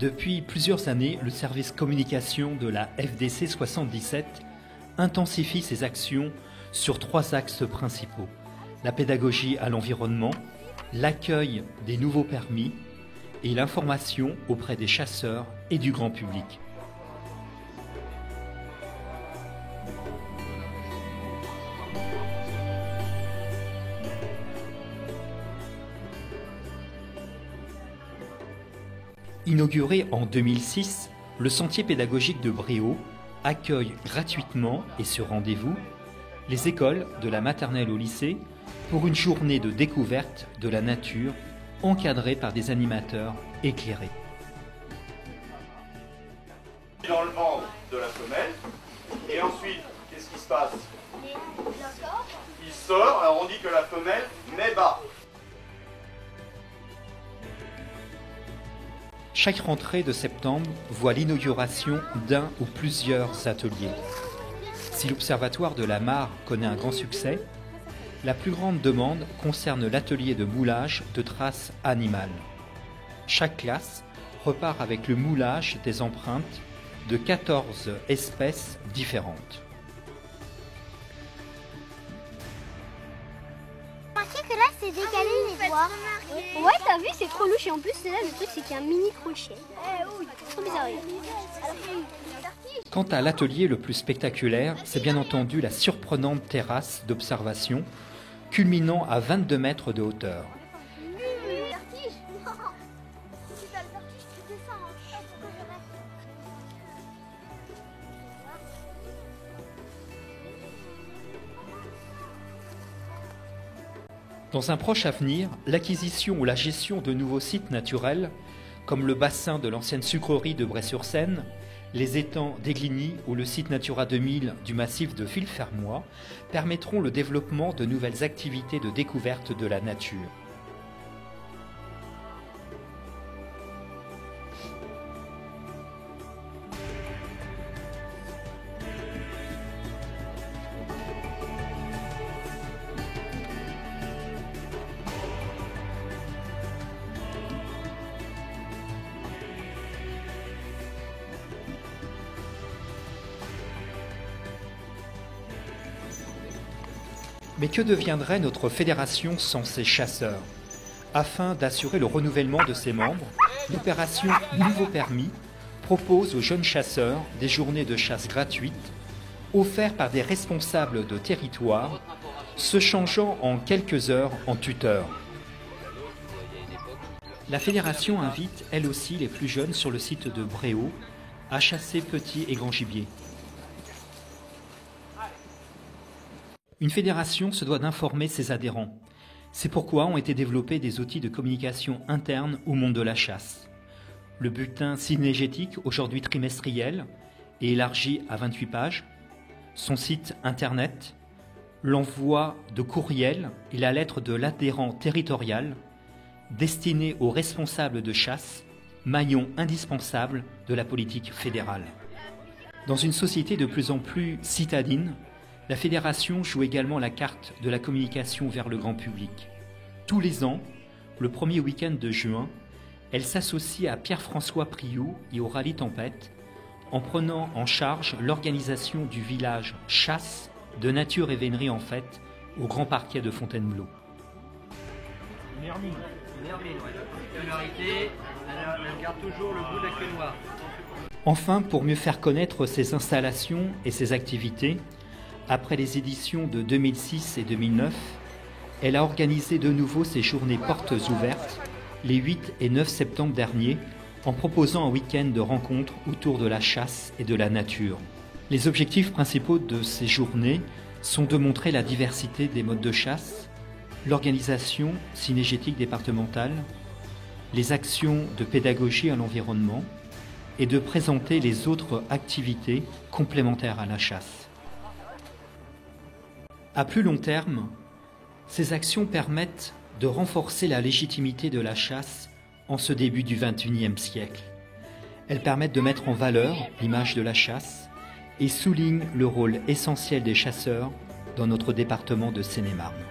Depuis plusieurs années, le service communication de la FDC 77 intensifie ses actions sur 3 axes principaux. La pédagogie à l'environnement, l'accueil des nouveaux permis et l'information auprès des chasseurs et du grand public. Inauguré en 2006, le sentier pédagogique de Bréau accueille gratuitement et sur rendez-vous les écoles de la maternelle au lycée pour une journée de découverte de la nature encadrée par des animateurs éclairés. Dans le ventre de la femelle, et ensuite, qu'est-ce qui se passe? Il sort, alors on dit que la femelle met bas. Chaque rentrée de septembre voit l'inauguration d'un ou plusieurs ateliers. Si l'Observatoire de la Mare connaît un grand succès, la plus grande demande concerne l'atelier de moulage de traces animales. Chaque classe repart avec le moulage des empreintes de 14 espèces différentes. Remarquez que là c'est décalé les doigts. Ouais, t'as vu, c'est trop louche et en plus là le truc c'est qu'il y a un mini crochet. Trop bizarre. Quant à l'atelier le plus spectaculaire, c'est bien entendu la surprenante terrasse d'observation culminant à 22 mètres de hauteur. Dans un proche avenir, l'acquisition ou la gestion de nouveaux sites naturels, comme le bassin de l'ancienne sucrerie de Bray-sur-Seine, les étangs d'Egligny ou le site Natura 2000 du massif de Villefermois, permettront le développement de nouvelles activités de découverte de la nature. Mais que deviendrait notre fédération sans ses chasseurs? Afin d'assurer le renouvellement de ses membres, l'opération Nouveau Permis propose aux jeunes chasseurs des journées de chasse gratuites, offertes par des responsables de territoire, se changeant en quelques heures en tuteurs. La fédération invite elle aussi les plus jeunes sur le site de Bréau à chasser petit et grand gibier. Une fédération se doit d'informer ses adhérents. C'est pourquoi ont été développés des outils de communication interne au monde de la chasse. Le bulletin cynégétique, aujourd'hui trimestriel, est élargi à 28 pages. Son site internet, l'envoi de courriel et la lettre de l'adhérent territorial, destinée aux responsables de chasse, maillon indispensable de la politique fédérale. Dans une société de plus en plus citadine, la fédération joue également la carte de la communication vers le grand public. Tous les ans, le premier week-end de juin, elle s'associe à Pierre-François Priou et au Rallye Tempête en prenant en charge l'organisation du village chasse de nature et vénerie en fête au Grand Parquet de Fontainebleau. Une hermine, ouais. Particularité, elle garde toujours le bout de la queue noire. Enfin, pour mieux faire connaître ses installations et ses activités, après les éditions de 2006 et 2009, elle a organisé de nouveau ses journées portes ouvertes les 8 et 9 septembre dernier en proposant un week-end de rencontres autour de la chasse et de la nature. Les objectifs principaux de ces journées sont de montrer la diversité des modes de chasse, l'organisation cynégétique départementale, les actions de pédagogie à l'environnement et de présenter les autres activités complémentaires à la chasse. À plus long terme, ces actions permettent de renforcer la légitimité de la chasse en ce début du XXIe siècle. Elles permettent de mettre en valeur l'image de la chasse et soulignent le rôle essentiel des chasseurs dans notre département de Seine-et-Marne.